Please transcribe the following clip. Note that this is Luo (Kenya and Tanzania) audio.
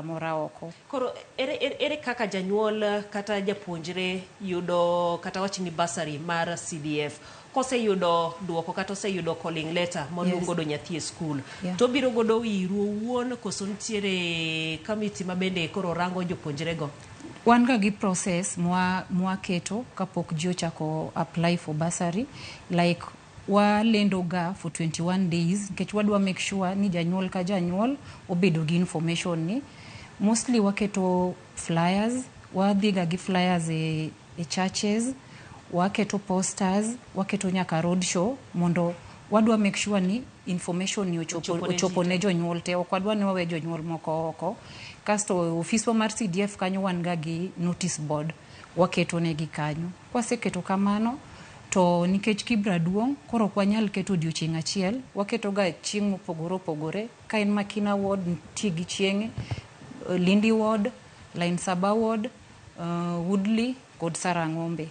mora oko. Koro ere kaka janyuol kata japuonjre yudo kata wachni basari mar CDF kose yudo duoko kata ose yudo calling letter moluongo do nyathi e school to biro godo wiru owuon koso nitiere committee mabende koro rango jopuonjre go. Wan ga gi process mwaketo kapok ji ochako apply for bursary, like Walendoga for 21 days nikech wadwa make sure ni janyuol ka janyuol obedo gi information ni. Mostly waketo flyers, wadhiga gi flyers e churches, waketo posters, waketo nyaka road show mondo wadwa make sure ni information ni ochopo ne jonyuol te, ok wadwa ni wawe jonyuol moko oko. Kasto ofiswa mar CDF kanyo wan ga gi notice board waketo ne gi kanyo. Kwaseketo kamano to nikech kibra duong koro kwanyal keto odiochieng' achiel, waketo ga chieng' opogore ka en Makina ward nitie gi chieng', Lindi ward, Line Saba ward, Woodley kod Sarang'ombe.